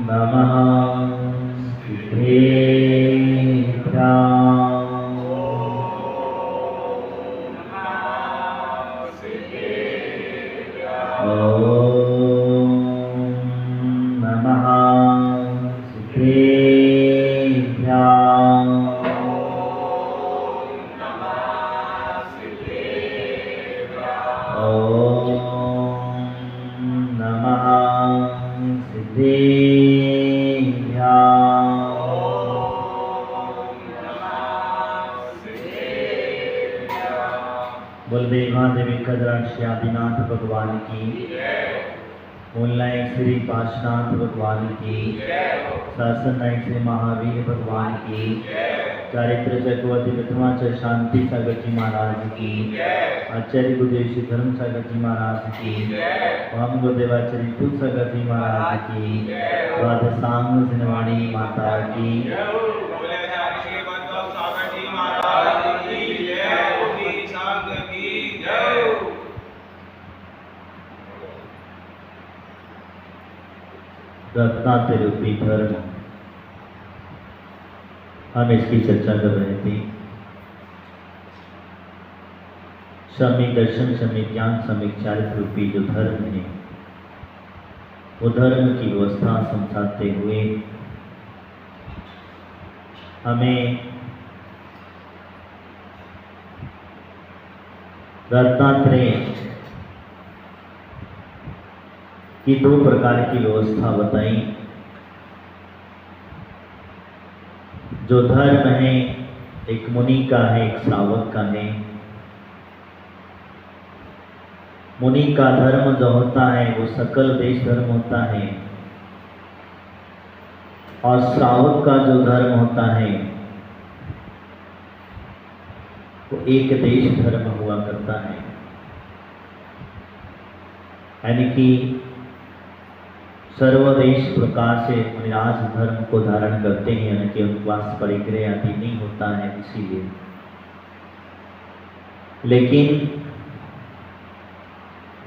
नमः सिद्धेभ्यां। आदिनाथ भगवान की, मूलनायक श्री पार्श्वनाथ भगवान की, शासन नायक श्री महावीर भगवान की, चारित्र चक्रवर्ती प्रथमाचार्य शांति सागर जी महाराज की, आचार्य गुरुदेव श्री धर्म सागर जी महाराज की, वाम गुरुदेवाचार्य कुल सागर जी महाराज की, राधसांग सिनवाणी माता की, रत्नात्रय रूपी धर्म, हम इसकी चर्चा कर रहे थे। सम्यक दर्शन, सम्यक ज्ञान, सम्यक चारित्र रूपी जो धर्म है, वो धर्म की व्यवस्था समझाते हुए हमें रत्नात्रय की दो प्रकार की व्यवस्था बताई। जो धर्म है, एक मुनि का है, एक श्रावक का है। मुनि का धर्म जो होता है वो सकल देश धर्म होता है, और श्रावक का जो धर्म होता है वो एक देश धर्म हुआ करता है। यानी कि सर्वदेश प्रकार से मुनिराज धर्म को धारण करते हैं, यानी कि उपवास परिग्रह आदि नहीं होता है इसीलिए। लेकिन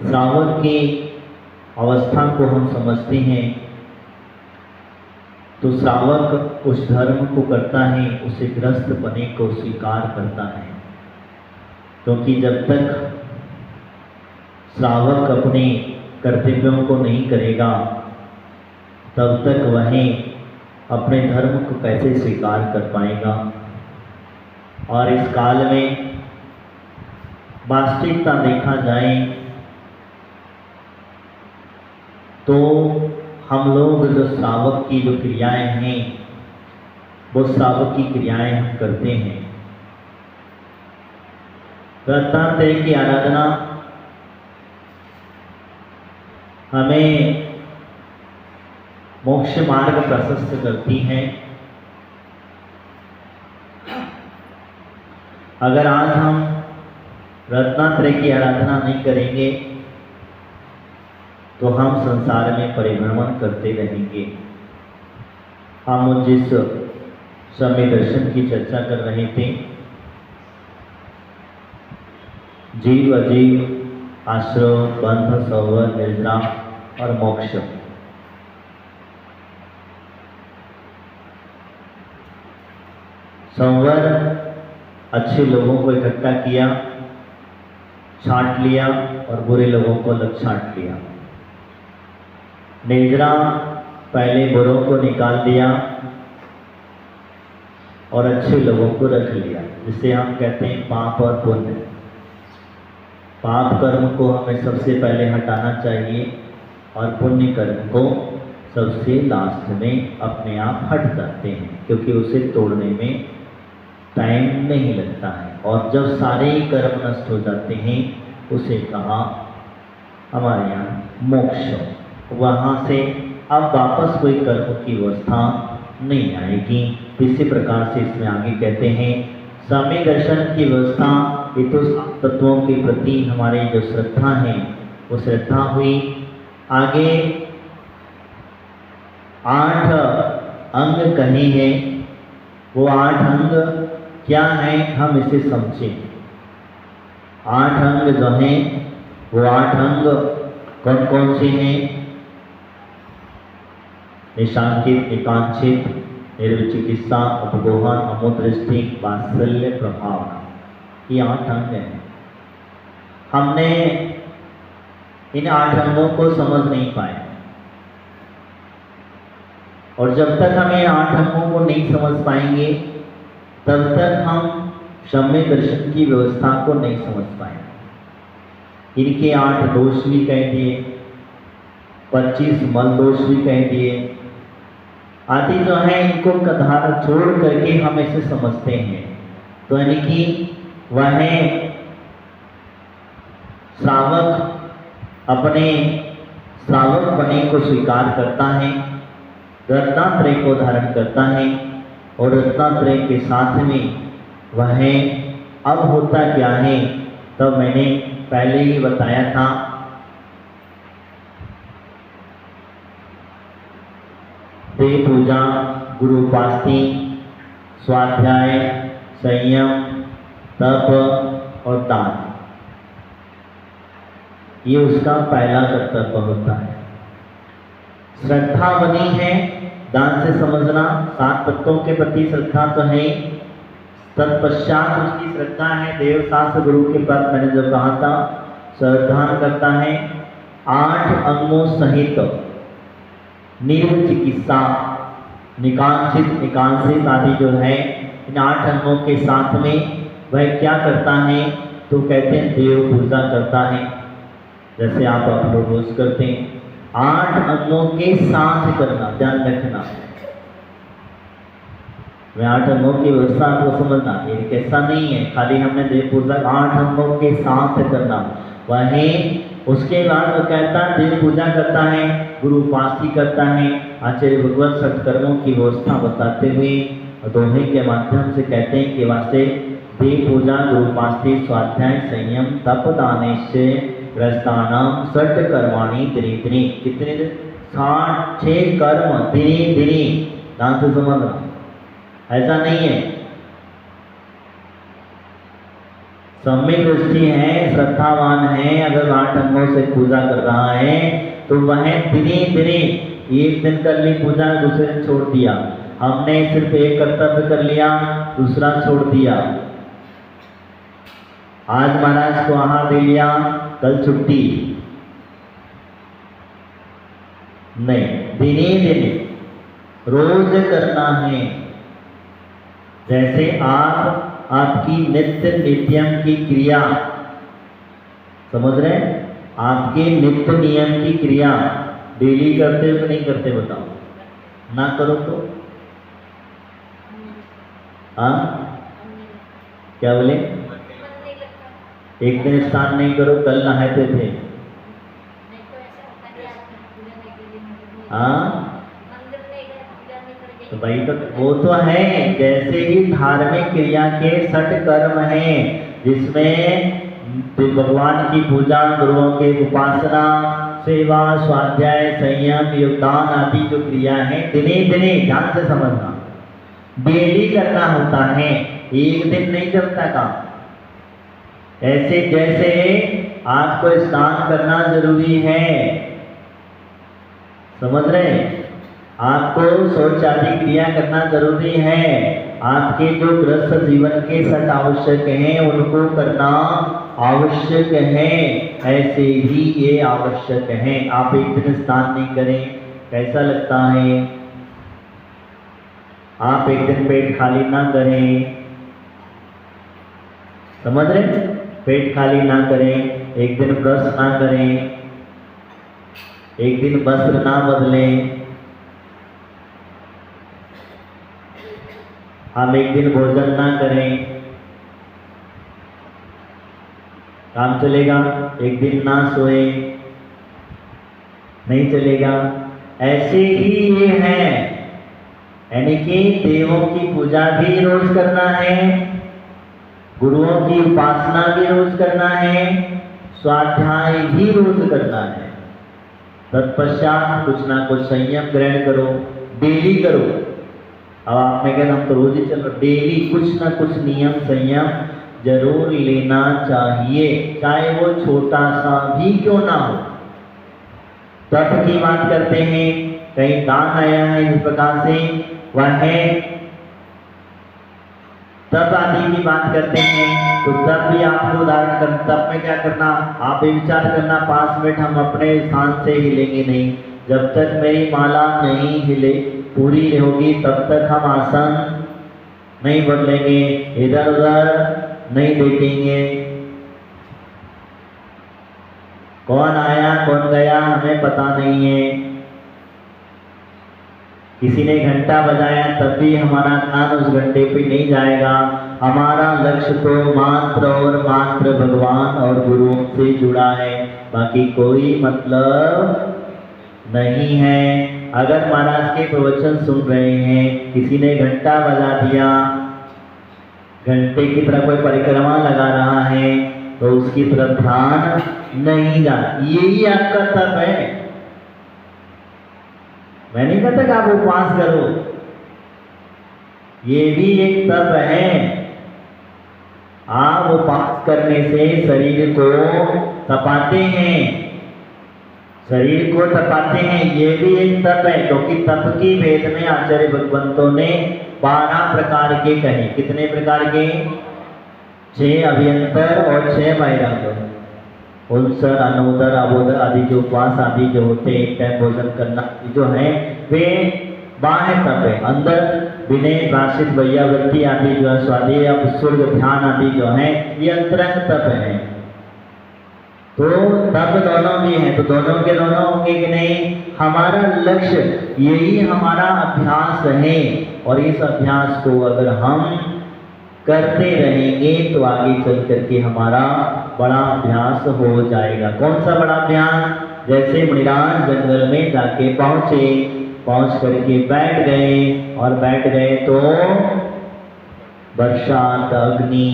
श्रावक की अवस्था को हम समझते हैं तो श्रावक उस धर्म को करता है, उसे ग्रस्त बने को स्वीकार करता है, क्योंकि जब तक श्रावक अपने कर्तव्यों को नहीं करेगा तब तक वह अपने धर्म को कैसे स्वीकार कर पाएगा। और इस काल में वास्तविकता देखा जाए तो हम लोग जो श्रावक की जो क्रियाएं हैं वो श्रावक की क्रियाएं हम करते हैं। रत्नात्रय की आराधना हमें मोक्ष मार्ग प्रशस्त करती है। अगर आज हम रत्नात्रय की आराधना नहीं करेंगे तो हम संसार में परिभ्रमण करते रहेंगे। हम जिस समय दर्शन की चर्चा कर रहे थे, जीव अजीव, आश्रय, बंध, संवर, निर्जरा और मोक्ष। संवर अच्छे लोगों को इकट्ठा किया, छांट लिया, और बुरे लोगों को अलग छांट लिया। निर्जरा पहले बुरों को निकाल दिया और अच्छे लोगों को रख लिया, जिसे हम कहते हैं पाप और पुण्य। पाप कर्म को हमें सबसे पहले हटाना चाहिए और पुण्य कर्म को सबसे लास्ट में अपने आप हट जाते हैं, क्योंकि उसे तोड़ने में टाइम नहीं लगता है। और जब सारे कर्म नष्ट हो जाते हैं उसे कहा हमारे यहाँ मोक्ष। वहाँ से अब वापस कोई कर्म की व्यवस्था नहीं आएगी। इसी प्रकार से इसमें आगे कहते हैं सम्यक दर्शन की व्यवस्था, ये तो तत्वों के प्रति हमारी जो श्रद्धा है वो श्रद्धा हुई। आगे 8 अंग कहे हैं, वो 8 अंग क्या है हम इसे समझें। 8 अंग जो हैं वो 8 अंग कौन कौन से हैं? निशांकित, निकांक्षित, निर्विचिकित्सा, उपगोहन, अमुदृष्टि, वात्सल्य, प्रभावना, ये 8 अंग हैं। हमने इन 8 अंगों को समझ नहीं पाए, और जब तक हम इन 8 अंगों को नहीं समझ पाएंगे तब तक हम सम्यक दर्शन की व्यवस्था को नहीं समझ पाएंगे। इनके 8 दोष भी कह दिए, 25 मल दोष भी कह दिए आदि जो है, इनको कधार छोड़ करके हम इसे समझते हैं। तो यानी कि वह श्रावक अपने श्रावक बने को स्वीकार करता है, रत्नात्रय को धारण करता है, और रत्नात्रय के साथ में वह अब होता क्या है, तब मैंने पहले ही बताया था। देव पूजा, गुरु उपासना, स्वाध्याय, संयम, तप और दान, ये उसका पहला कर्तव्य होता है। श्रद्धा बनी है, दान से समझना 7 तत्वों के प्रति श्रद्धा तो है। तत्पश्चात उसकी श्रद्धा है देव शास्त्र गुरु के प्रति, मैंने जो कहा था, श्रद्धा करता है 8 अंगों सहित निर्विचिकित्सा, निकांक्षित, निकांक्षित आदि जो है, इन 8 अंगों के साथ में वह क्या करता है, तो कहते हैं देव पूजा करता है, जैसे आप लोग रोज करते हैं। 8 अंगों के साथ करना, ध्यान रखना, मैं 8 अंगों की व्यवस्था को समझना, ये कैसा नहीं है खाली हमने देव पूजा 8 अंगों के साथ करना। वहीं उसके बाद वो कहता है देव पूजा करता है, गुरु उपासना करता है, आचार्य भगवत सत्कर्मों की व्यवस्था बताते हुए दोहे के माध्यम से कहते हैं कि वास्ते देव पूजा, गुरु उपासना, स्वाध्याय, संयम, तप, दानेश्य, ग्रस्तानाम, षट कर्माणि दिने दिने, कितने 6 कर्म दिने दिने, ध्यान से समझना, ऐसा नहीं है। सम्यक दृष्टि है, श्रद्धावान है, अगर 8 अंगों से पूजा कर रहा है तो वह दिने दिने, एक दिन कर ली पूजा, दूसरे दिन छोड़ दिया, हमने सिर्फ एक कर्तव्य कर लिया, दूसरा छोड़ दिया, आज महाराज को आहार दे लिया, कल छुट्टी नहीं, दिने दिने रोज करना है। जैसे आपकी नित्य नित्यम की क्रिया, समझ रहे हैं, आपके नित्य नियम की क्रिया डेली करते हो कि नहीं करते, बताओ, ना करो तो हाँ क्या बोले, एक दिन स्नान नहीं करो, कल नहाते थे, हाँ तो भाई, तो वो तो है। जैसे ही धार्मिक क्रिया के 6 कर्म हैं, जिसमें भगवान की पूजा, गुरुओं के उपासना, सेवा, स्वाध्याय, संयम, योगदान आदि जो क्रिया है, दिने दिने, ध्यान से समझना, डेली करना होता है, एक दिन नहीं चलता काम। ऐसे जैसे आपको स्नान करना जरूरी है, समझ रहे हैं, आपको शौच आदि क्रिया करना जरूरी है, आपके जो गृहस्थ जीवन के 6 आवश्यक हैं उनको करना आवश्यक है, ऐसे ही ये आवश्यक है। आप एक दिन स्नान नहीं करें, कैसा लगता है? आप एक दिन पेट खाली ना करें, समझ रहे, पेट खाली ना करें, एक दिन ब्रश ना करें, एक दिन वस्त्र ना बदलें, हम एक दिन भोजन ना करें, काम चलेगा? एक दिन ना सोए, नहीं चलेगा। ऐसे ही ये है, यानी कि देवों की पूजा भी रोज करना है, गुरुओं की उपासना भी रोज करना है, स्वाध्याय भी रोज करना है, तत्पश्चात कुछ ना कुछ संयम ग्रहण करो, डेली करो। अब आप में कहते हम तो रोज ही चल रहे, डेली कुछ ना कुछ नियम संयम जरूर लेना चाहिए, चाहे वो छोटा सा भी क्यों ना हो। तप की बात करते हैं, कहीं दान आया है इस प्रकार से, वह है तप आदि की बात करते हैं। तो तब भी आपको धारण कर, तब में क्या करना, आप ये विचार करना 5 मिनट हम अपने स्थान से हिलेंगे नहीं, जब तक मेरी माला नहीं हिले पूरी होगी तब तक हम आसन नहीं बदलेंगे, इधर उधर नहीं देखेंगे, कौन आया कौन गया हमें पता नहीं है। किसी ने घंटा बजाया तब भी हमारा ध्यान उस घंटे पे नहीं जाएगा। हमारा लक्ष्य तो मात्र और मात्र भगवान और गुरुओं से जुड़ा है, बाकी कोई मतलब नहीं है। अगर महाराज के प्रवचन सुन रहे हैं, किसी ने घंटा बजा दिया, घंटे की तरफ कोई परिक्रमा लगा रहा है, तो उसकी तरफ ध्यान नहीं जा, यही आपका तप है। मैं नहीं कहता कि आप उपवास करो, ये भी एक तप है। आप उपवास करने से शरीर को तपाते हैं, शरीर को तपाते हैं, ये भी एक तप है। क्योंकि तप की वेद में आचार्य भगवंतों ने 12 प्रकार के कहे। कितने प्रकार के? 6 अभ्यंतर और 6 बाह्यांतर। उनसर, अनुदर, अबोदर आदि जो उपवास आदि जो होते हैं, एक टाइम भोजन करना जो है, वे बाह्य तप है। अंदर विनय, प्राश्चित, वैयावृत्ति आदि जो है, स्वाध्याय, उत्सर्ग, ध्यान आदि जो है, ये अंतरंग तप है। तो तप दोनों भी हैं, तो दोनों के दोनों होंगे कि नहीं? हमारा लक्ष्य यही हमारा अभ्यास है, और इस अभ्यास को अगर हम करते रहेंगे तो आगे चल करके हमारा बड़ा अभ्यास हो जाएगा। कौन सा बड़ा अभ्यास? जैसे मुनिराज जंगल में जाके पहुंचे, पहुंच करके बैठ गए, और बैठ गए तो बरसात, अग्नि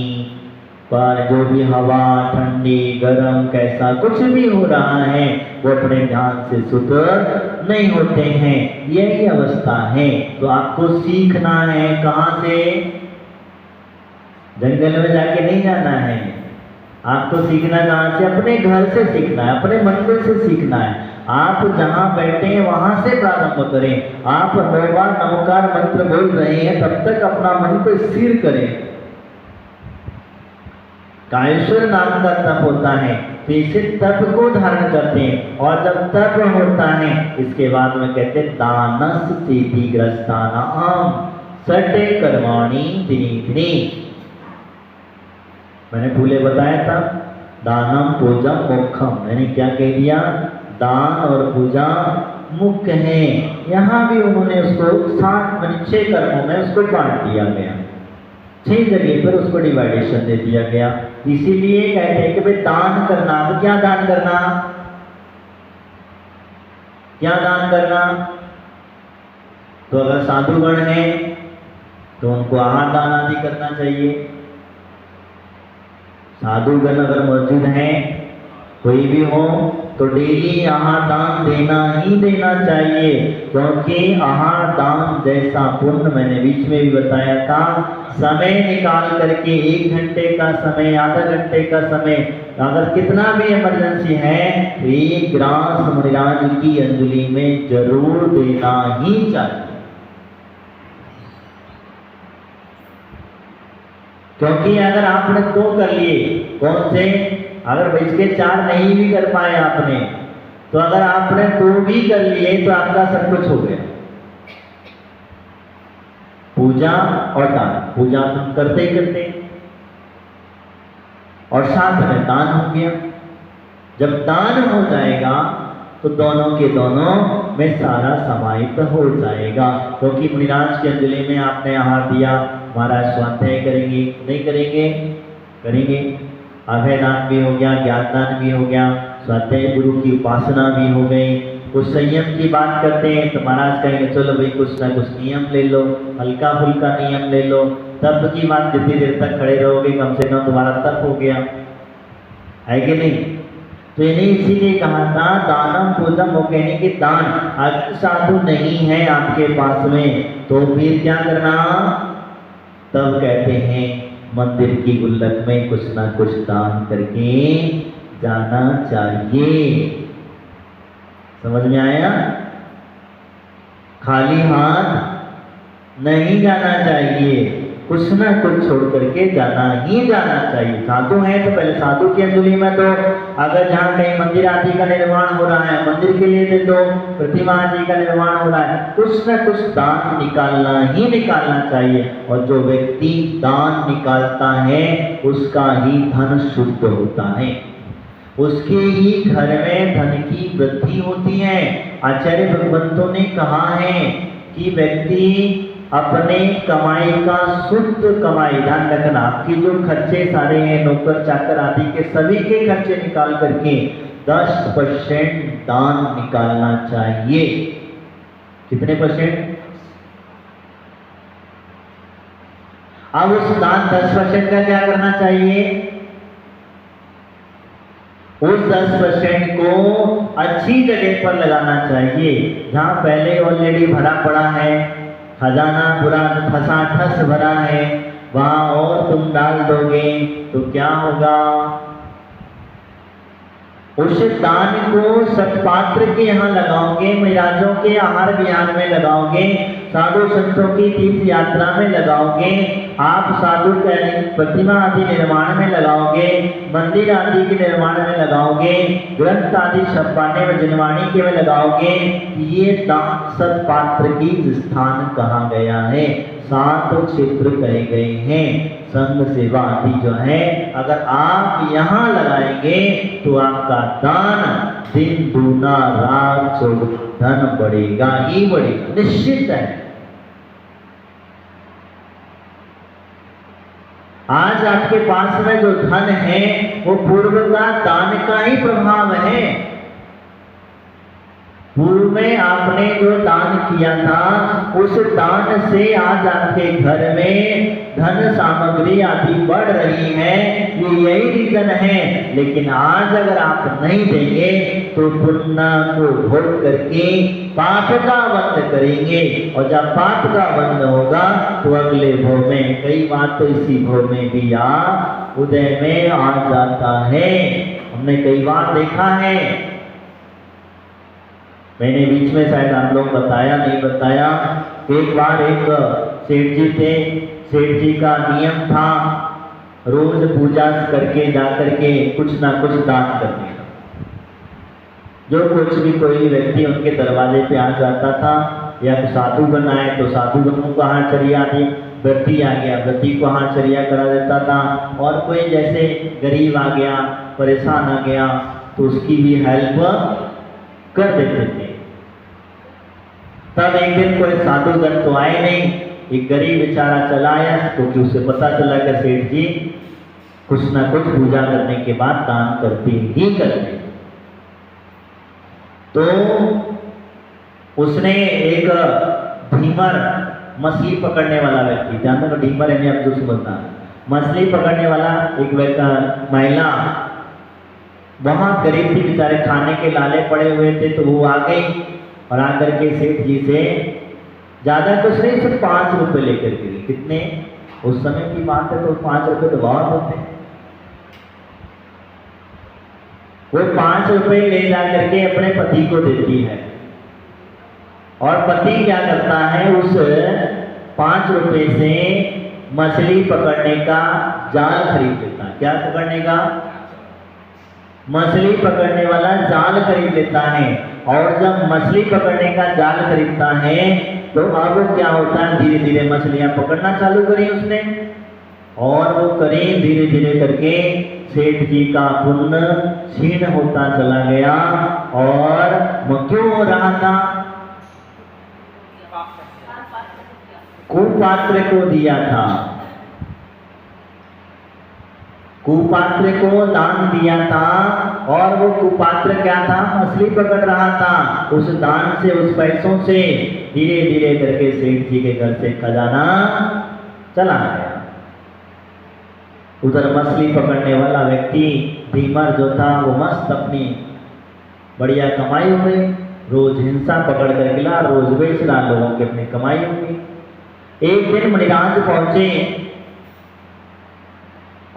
पर जो भी हवा, ठंडी, गर्म, कैसा कुछ भी हो रहा है, वो अपने ध्यान से सुतर नहीं होते हैं। यही अवस्था है। तो आपको सीखना है कहाँ से? जंगल में जाके नहीं जाना है, आपको सीखना कहाँ से? अपने घर से सीखना है, अपने मंदिर से सीखना है। आप जहाँ बैठे हैं वहां से प्रारंभ करें। आप 9 बार नमोकार मंत्र बोल रहे हैं, तब तक अपना मन को स्थिर करें। कायेश्वर नाम का तप होता है, तो इसे तप को धारण करते हैं। और जब तप होता है, इसके बाद में कहते हैं दानस चेति ग्रस्तानाम सटे कर्माणि दिनी दिनी। मैंने भूले बताया था, दानम पूजा मोक्षम, मैंने क्या कह दिया? दान और पूजा मुख्य है। यहाँ भी उन्होंने उसको 6 कर्मों में उसको बांट दिया गया, 6 जगह पर उसको डिवाइडेशन दे दिया गया। इसीलिए कहते हैं कि भाई दान करना। तो क्या दान करना? क्या दान करना? तो अगर साधुगण है तो उनको आहार दान आदि करना चाहिए। साधुगण अगर मौजूद हैं, कोई भी हो, तो डेली आहार दान देना ही देना चाहिए। क्योंकि आहार दान जैसा पुण्य, मैंने बीच में भी बताया था, समय निकाल करके 1 घंटे का समय, आधा घंटे का समय, अगर कितना भी इमरजेंसी है, तो 1 ग्रास मुनिराज की अंजलि में जरूर देना ही चाहिए। क्योंकि अगर आपने 2 कर लिए, कौन से? अगर बच के 4 नहीं भी कर पाए आपने, तो अगर आपने 2 भी कर लिए तो आपका सब कुछ हो गया। पूजा और दान, पूजा तुम करते ही करते, और साथ में दान हो गया। जब दान हो जाएगा तो दोनों के दोनों में सारा समाहित हो जाएगा। क्योंकि मुनिराज की अंजलि में आपने आहार दिया, महाराज स्वाध्याय करेंगे, नहीं करेंगे? करेंगे। अभय दान भी हो गया, ज्ञान दान भी हो गया, स्वाध्याय गुरु की उपासना भी हो गई। कुछ संयम की बात करते हैं तो महाराज कहेंगे चलो भाई कुछ ना कुछ नियम ले लो, हल्का फुल्का नियम ले लो। तप की बात, जितनी देर तक खड़े रहोगे कम से कम तुम्हारा तप हो गया, है कि नहीं? तो इन्हें इसीलिए कहा था दानम पूजम, वो कहने की दान। अगर साधु नहीं है आपके पास में तो फिर क्या करना? तब कहते हैं मंदिर की गुल्लक में कुछ ना कुछ दान करके जाना चाहिए। समझ में आया? खाली हाथ नहीं जाना चाहिए, कुछ ना कुछ छोड़ करके जाना ही जाना चाहिए। साधु है तो पहले साधु की अंजलि में दो, अगर जहाँ कहीं मंदिर आदि का निर्माण हो रहा है मंदिर के लिए दे दो, प्रतिमा आदि का निर्माण हो रहा है, कुछ ना कुछ दान निकालना ही निकालना चाहिए। और जो व्यक्ति दान निकालता है उसका ही धन शुद्ध होता है, उसके ही घर में धन की वृद्धि होती है। आचार्य भगवंतों ने कहा है कि व्यक्ति अपने कमाई का शुद्ध कमाई, ध्यान रखना, आपकी जो खर्चे सारे हैं नौकर चाकर आदि के सभी के खर्चे निकाल करके 10% दान निकालना चाहिए। कितने %? अब उस दान 10% का क्या करना चाहिए? उस 10% को अच्छी जगह पर लगाना चाहिए, जहां पहले ऑलरेडी भरा पड़ा है, खजाना पूरा ठसाठस भरा है, वहां और तुम डाल दोगे तो क्या होगा? उस दान को सत्पात्र के यहाँ लगाओगे, महाराजों के आहार विहार में लगाओगे, साधु संतों की तीर्थ यात्रा में लगाओगे, आप साधु प्रतिमा आदि निर्माण में लगाओगे, मंदिर आदि के निर्माण में लगाओगे, ग्रंथ आदि छपवाने में जनवाणी के में लगाओगे। ये दान सत्पात्र की स्थान कहा गया है, 7 क्षेत्र कहे गए हैं। संघ सेवा आदि जो है अगर आप यहाँ लगाएंगे तो आपका दान दिन दूना रात चौगुना धन बढ़ेगा ही बढ़ेगा, निश्चित है। आज आपके पास में जो धन है वो पूर्व का दान का ही प्रभाव है। पूर्व में आपने जो दान किया था उस दान से आज आपके घर में धन सामग्री आदि बढ़ रही है, ये यही रीजन है। लेकिन आज अगर आप नहीं देंगे तो पुण्य को भोग करके पाप का बंद करेंगे, और जब पाप का बंद होगा तो अगले भव में, कई बार तो इसी भव में भी आप उदय में आ जाता है। हमने कई बार देखा है, मैंने बीच में शायद आप लोग बताया नहीं बताया, एक बार एक सेठ जी थे, सेठ जी का नियम था रोज पूजा करके जाकर के कुछ ना कुछ दान करने का। जो कुछ भी कोई व्यक्ति उनके दरवाजे पे आ जाता था, या तो साधु बन आए तो साधु बनों को हारचरिया दी, व्रती आ गया व्रती को हारचरिया करा देता था, और कोई जैसे गरीब आ गया परेशान आ गया तो उसकी भी हेल्प कर देते थे। तब एक दिन कोई साधुगण तो आए नहीं, एक गरीब बेचारा चला आया, क्योंकि उसे पता चला कि सेठ जी कुछ ना कुछ पूजा करने के बाद दान करते ही करते। तो उसने एक ढीमर मछली पकड़ने वाला व्यक्ति, जानते हो ढीमर यानी आप जो समझना, मछली पकड़ने वाला एक महिला वहां गरीब थी, बेचारे खाने के लाले पड़े हुए थे, तो वो आ गई और आकर के सेठ जी से ज्यादा कुछ नहीं, सिर्फ 5 रुपए लेकर के। कितने? उस समय की बात है तो 5 रुपए तो बहुत होते हैं। वो 5 रुपए ले जा करके अपने पति को देती है, और पति क्या करता है, उस 5 रुपए से मछली पकड़ने का जाल खरीद लेता है। क्या पकड़ने का? मछली पकड़ने वाला जाल खरीद लेता है। और जब मछली पकड़ने का जाल खरीदता है तो अब क्या होता है, धीरे धीरे मछलियां पकड़ना चालू करी उसने, और वो करी धीरे धीरे करके सेठ जी का पुण्य क्षीण होता चला गया। और क्यों हो रहा था? कुपात्र को दिया था, कुपात्र को दान दिया था, और वो कुपात्र क्या था, मछली पकड़ रहा था। उस दान से, उस पैसों से धीरे धीरे करके सेठ जी के घर से खजाना चला गया। उधर मछली पकड़ने वाला व्यक्ति ढीमर जो था वो मस्त अपनी बढ़िया कमाई हो गई, रोज हिंसा पकड़ कर गिला, रोज बेच रहा, लोगों की अपनी कमाई हो गई। एक दिन मणिराज पहुंचे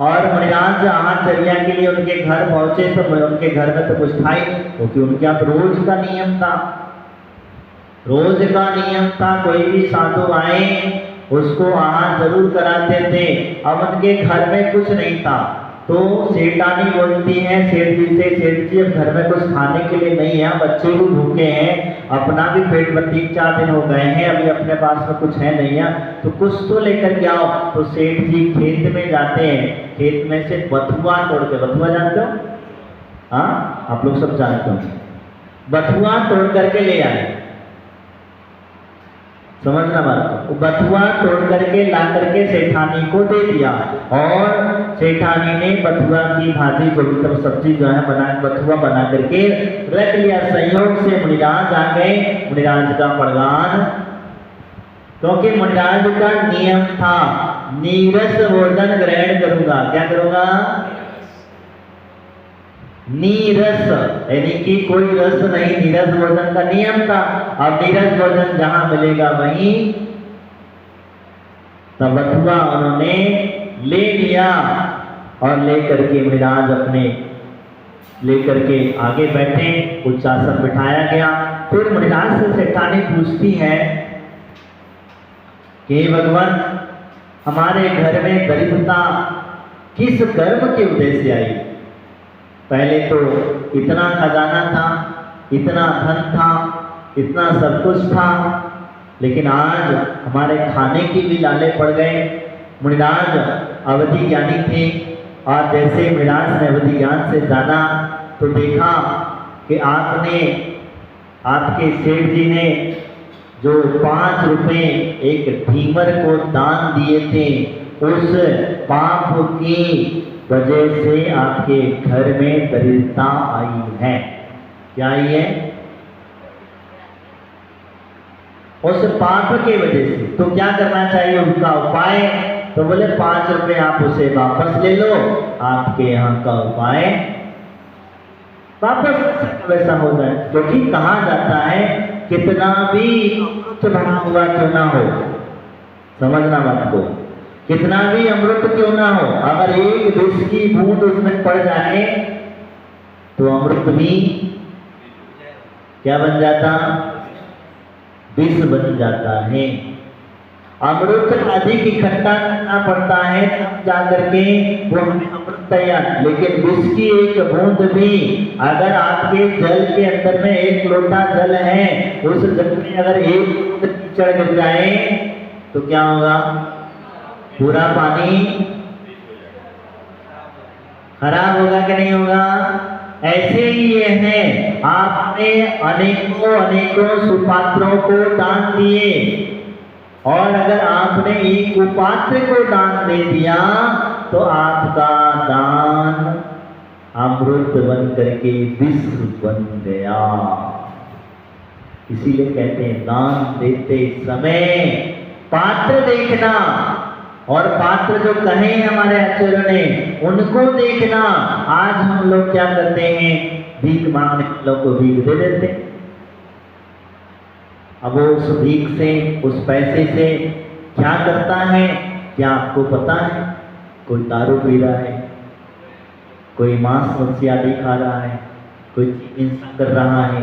और मुनिराज आहारचर्या के लिए उनके घर पहुंचे तो उनके घर में तो कुछ था ही नहीं, क्योंकि उनके यहाँ तो रोज का नियम था, रोज का नियम था। कोई भी साधु आए उसको आहार जरूर कराते थे। अब उनके घर में कुछ नहीं था तो सेठानी बोलती है सेठ जी से, सेठ जी अब घर में कुछ खाने के लिए नहीं है, बच्चे भी भूखे हैं, अपना भी पेट में 3-4 दिन हो गए हैं, अभी अपने पास में कुछ है नहीं है, तो कुछ तो लेकर के आओ। तो सेठ जी खेत में जाते हैं, खेत में से बथुआ तोड़ के, बथुआ जानते हो? हाँ, आप लोग सब जानते हो। बथुआ तोड़ करके ले आए, समझना बात। बथुआ तोड़ करके ला करके सेठानी को दे दिया और सेठानी ने बथुआ की भाजी जो मतलब सब्जी जो है बना, बथुआ बना करके रख लिया। संयोग से मुनिराज आ गए, मुनिराज का परगान, क्योंकि मुनिराज का नियम था नीरस भोजन ग्रहण करूंगा। क्या करूंगा? नीरस, यानी कि कोई रस नहीं, नीरस भोजन का नियम था। अब नीरस भोजन जहां मिलेगा वहीं तब बथुआ उन्होंने ले लिया और लेकर के मुनिराज अपने लेकर के आगे बैठे, उच्चासन बिठाया गया। फिर मुनिराज से सेठानी पूछती है कि भगवान हमारे घर में दरिद्रता किस कर्म के उद्देश्य आई? पहले तो इतना खजाना था, इतना धन था, इतना सब कुछ था, लेकिन आज हमारे खाने की भी लाले पड़ गए। मुनिराज अवधि ज्ञानी थे और जैसे मुनिराज ने अवधि ज्ञान से जाना तो देखा कि आपके सेठ जी ने जो 5 रुपए एक ढीमर को दान दिए थे, उस पाप की वजह से आपके घर में दरिद्रता आई है। क्या आई है? उस पाप के वजह से। तो क्या करना चाहिए उसका उपाय? तो बोले 5 रुपए आप उसे वापस ले लो, आपके यहाँ का उपाय वापस वैसा हो जाए। क्योंकि कहा जाता है कितना भी अमृत भरा हुआ क्यों ना हो, समझना बात को, कितना भी अमृत क्यों ना हो, अगर एक विष की बूंद उसमें पड़ जाए तो अमृत भी क्या बन जाता? विष बन जाता है। अमृत अधिक इकट्ठा करना पड़ता है तब जाकर के वो हमें अमृत तैयार। लेकिन विष की एक बूंद भी, अगर आपके जल के अंदर में 1 लोटा जल है, उस जल में अगर 1 बूंद कीचड़ गिर जाए तो क्या होगा? पूरा पानी खराब होगा कि नहीं होगा? ऐसे ही ये है, आपने अनेकों अनेकों सुपात्रों को दान दिए और अगर आपने एक कुपात्र को दान दे दिया तो आपका दान अमृत बन करके विष बन गया। इसीलिए कहते हैं दान देते समय पात्र देखना, और पात्र जो कहे हमारे आचार्य ने उनको देखना। आज हम लोग क्या करते हैं? भीख मांगने वालों को भीख दे देते हैं। अब वो उस भीख से, उस पैसे से क्या करता है क्या आपको पता है? कोई दारू पी रहा है, कोई मांस मच्छी आदि खा रहा है, कोई हिंसा कर रहा है,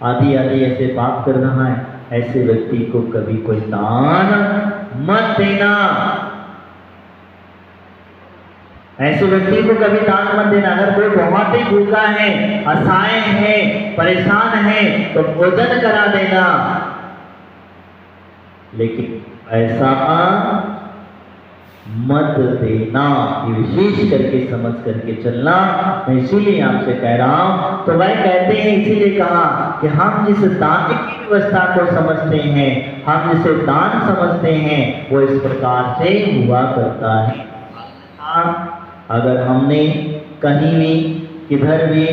आदि आदि ऐसे पाप कर रहा है। ऐसे व्यक्ति को कभी कोई दान मत देना, ऐसे व्यक्ति को कभी दान मत देना। अगर कोई बहुत ही भूखा है, असहाय है, परेशान है तो भोजन करा देना, लेकिन ऐसा मत देना। ये विशेष करके समझ करके चलना। मैं इसीलिए आपसे कह रहा हूं। तो वह कहते हैं, इसीलिए कहा कि हम जिस दान की व्यवस्था को समझते हैं, हम जिसे दान समझते हैं, वो इस प्रकार से हुआ करता है। अगर हमने कहीं भी, किधर भी,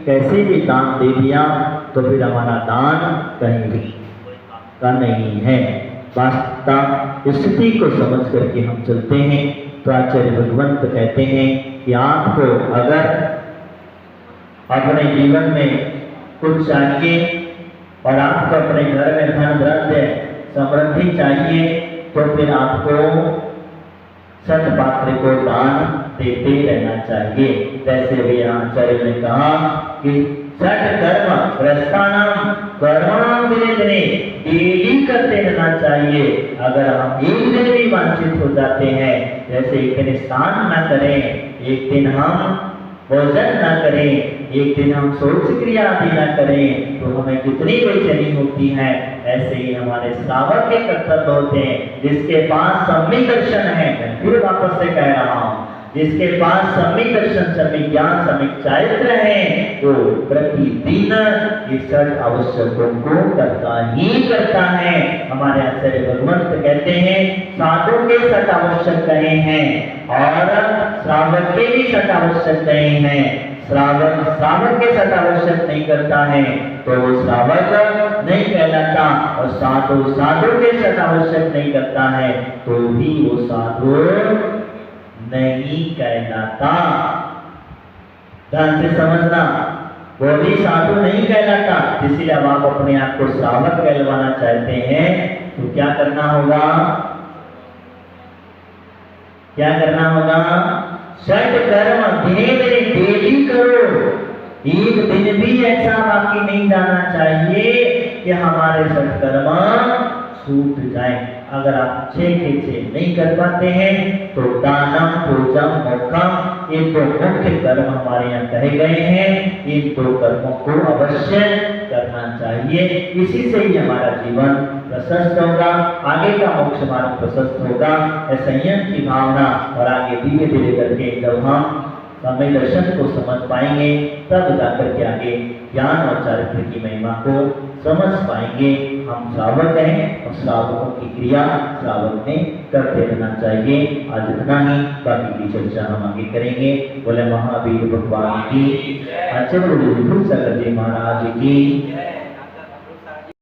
कैसे भी दान दे दिया तो फिर हमारा दान कहीं भी का नहीं है। वास्तविकता स्थिति को समझ करके हम चलते हैं। तो आचार्य भगवंत कहते हैं कि आपको अगर अपने जीवन में कुछ चाहिए और आपको अपने घर में धन द्रव्य समृद्धि चाहिए तो फिर आपको छठ पात्र को दान देते रहना चाहिए। जैसे भी आचार्य ने कहा कि छठ कर्म गृहस्थानाम कर्मणाम दिने दिने डेली करते रहना चाहिए। अगर हम एक दिन भी वंचित हो जाते हैं, जैसे एक दिन स्नान न करें, एक दिन हम भोजन न करें, एक दिन हम शौच क्रिया आदि न करें, तो हमें कितनी बेचैनी होती है। ऐसे ही हमारे श्रावक के कर्तव्य होते हैं। जिसके पास सम्यक दर्शन है, मैं फिर वापस से कह रहा हूँ, जिसके पास सम्यक दर्शन, सम्यक ज्ञान, सम्यक चारित्र है, वो प्रतिदिन इस छठ आवश्यकों को करता ही करता है। हमारे आचार्य भगवंत कहते हैं साधु के छठ आवश्यक कहे हैं और श्रावक के भी छठ आवश्यक कहे हैं। श्रावक के छठ आवश्यक नहीं करता है तो वो श्रावक नहीं कहलाता, और साधु के छठ आवश्यक नहीं करता है तो भी वो साधु नहीं कहलाता। ध्यान से समझना, वो भी साधु नहीं कहलाता। इसीलिए अब आप अपने आप को श्रावक कहलवाना चाहते हैं तो क्या करना होगा? क्या करना होगा? छठ कर्म दिने दिने डेली करो। एक दिन भी ऐसा बाकी नहीं जाना चाहिए कि हमारे छठ कर्म छूट जाए। अगर आप 6 के 6 नहीं कर पाते हैं तो दानम पूजम मोक्षम, ये दो मुख्य कर्म हमारे यहाँ कहे गए हैं। इन 2 कर्मों को अवश्य करना चाहिए। इसी से ही हमारा जीवन प्रशस्त होगा, आगे का मोक्ष मार्ग प्रशस्त होगा। संयम की भावना और आगे धीरे धीरे करके जब हम समय दर्शन को समझ पाएंगे तब जाकर के आगे ज्ञान और चारित्र की महिमा को समझ पाएंगे। हम श्रावक हैं और श्रावकों की क्रिया श्रावक में करते रहना चाहिए। आज इतना ही, बाकी की चर्चा हम आगे करेंगे। बोले महावीर भगवान की, आचार्य विभूति सागर जी महाराज की।